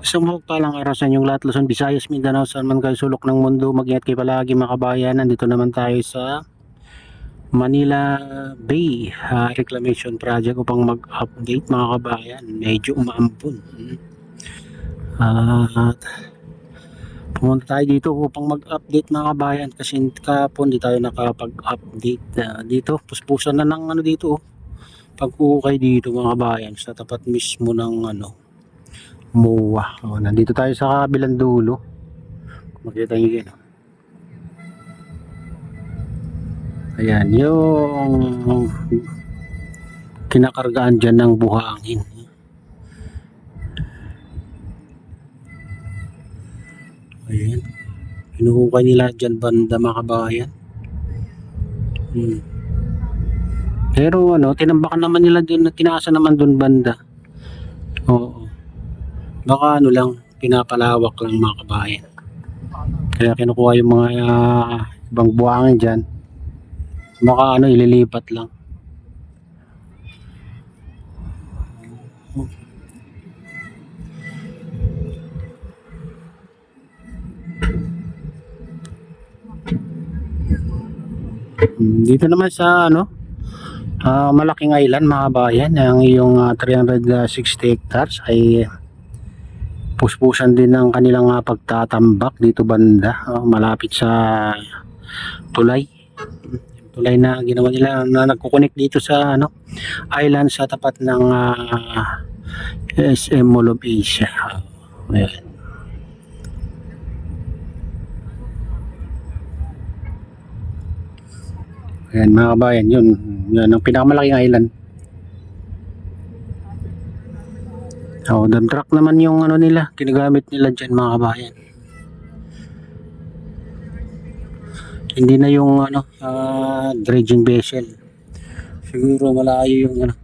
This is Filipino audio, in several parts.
Isang palang araw sa inyong lahat, Luzon, Visayas, Mindanao, saan man kayo sulok ng mundo, mag-ingat kayo palagi mga kabayan. Nandito naman tayo sa Manila Bay Reclamation Project upang mag-update mga kabayan. Medyo umaampon. At pumunta tayo dito upang mag-update mga kabayan kasi kapon di tayo nakapag-update dito. Puspusan na ng ano dito. Pag-ukay dito mga kabayan sa tapat mismo ng MOA. Nandito tayo sa kabilang dulo. Makita nyo yun. Ayan, yung kinakargaan dyan ng buhangin. Ayan. Hinuhukay nila dyan banda mga kabayan. Pero tinambakan naman nila dun, tinaasa naman dun banda. Oo. Baka lang, pinapalawak lang mga kabayan. Kaya kinukuha yung mga ibang buhangin dyan. Baka ililipat lang. Dito naman sa malaking island mga kabayan, ang iyong 360 hectares ay puspusan din ng kanilang pagtatambak dito banda, malapit sa tulay na ginawa nila na nagkukunik dito sa island sa tapat ng SM Mall of Asia. Ayan. Ayan mga kabayan, yun ang pinakamalaking island. Dump truck naman yung nila, ginagamit nila dyan mga kabayan. Hindi na yung dredging vessel. Siguro malayo yung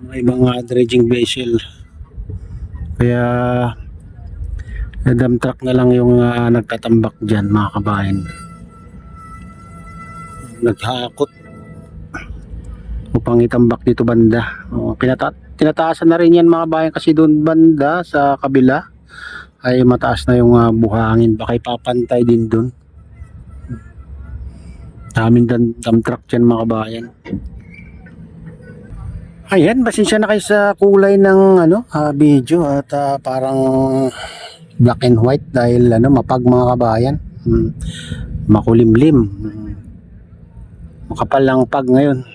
mga ibang dredging vessel. Kaya dump truck na lang yung nagtatambak dyan mga kabayan. Naghakot upang itambak dito banda. Tinataasan na rin yan mga kabayan kasi doon banda sa kabila ay mataas na yung buhangin. Baka ipapantay din doon. Daming dump truck dyan mga kabayan. Ayan, pasensya na kayo sa kulay ng video at parang black and white dahil mapag mga kabayan. Makulimlim. Makapal lang pag ngayon.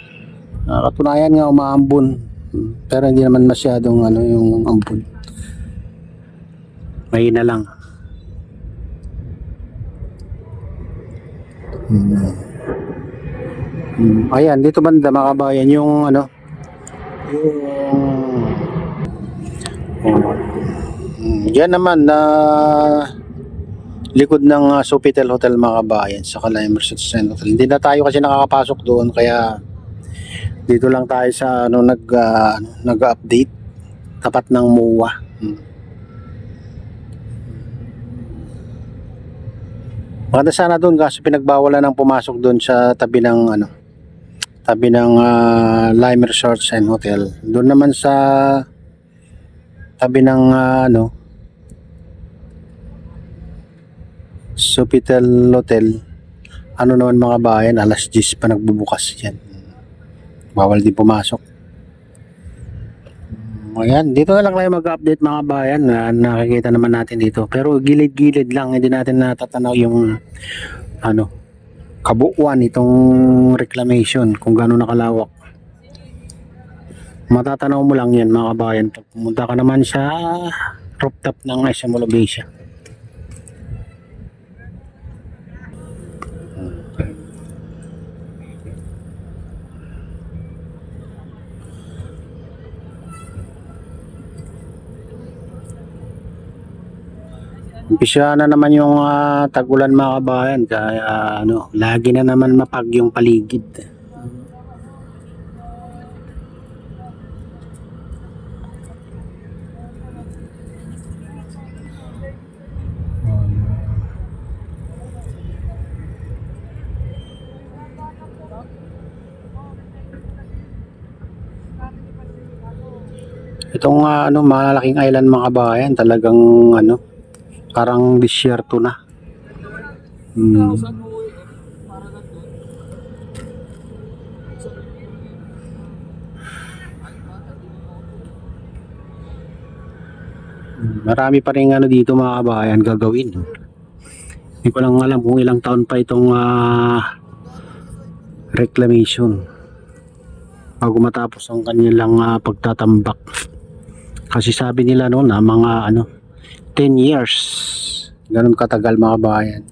Katunayan nga umaambon. Pero hindi naman masyadong yung ambon. Mahina lang. Ayan, dito banda mga kabayan yung yan naman na likod ng Sofitel Hotel mga kabayan sa Calaimers Hotel. Hindi na tayo kasi nakakapasok doon kaya dito lang tayo sa nag-update tapat ng MOA. Maganda sana doon kasi pinagbawalan ng pumasok doon sa tabi ng Lime Resorts and Hotel. Doon naman sa tabi ng Sofitel Hotel, naman mga bayan, alas 10 pa nagbubukas yan. Bawal din pumasok. Ayan, dito na lang tayo mag-update mga bayan. Nakikita naman natin dito. Pero gilid-gilid lang, hindi natin natatanaw yung kabuuan itong reclamation kung gaano nakalawak. Matatanaw mo lang yan mga kabayan pag pumunta ka naman sa rooftop ng SM Mall of Asia. Umpisa na naman yung tag-ulan mga kabayan kaya lagi na naman mapag yung paligid. Itong ano, malaking island mga kabayan, talagang ano, parang disyerto na. Hmm. Marami pa rin ano dito mga kabayan gagawin. Hindi ko lang alam kung ilang taon pa itong reclamation bago matapos ang kanilang pagtatambak. Kasi sabi nila noon na mga ano 10 years. Ganun katagal mga kabayan.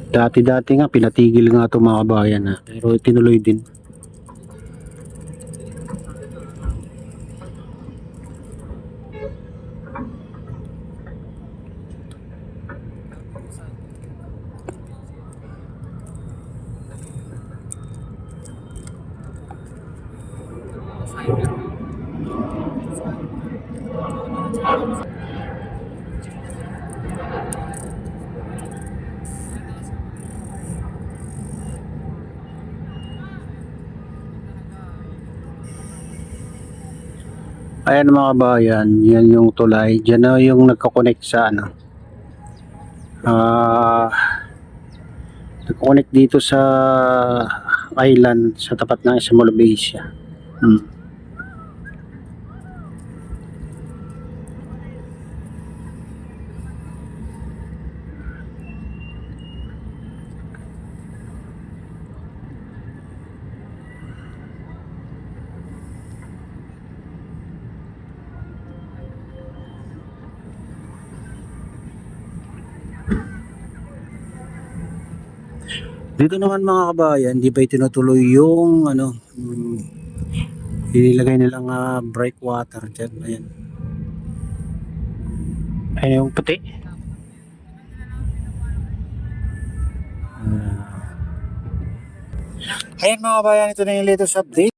Dati-dati nga pinatigil nga ito mga kabayan pero tinuloy din. Ayan mga kabayan, yan yung tulay. Diyan na yung nagko-connect sa ano. Nagko-connect dito sa island sa tapat ng Small Asia. Dito naman mga kabayan, di ba itinutuloy yung ano, inilagay nilang breakwater dyan. Ayan. Ayan yung puti. Ayan mga kabayan, ito na yung latest update.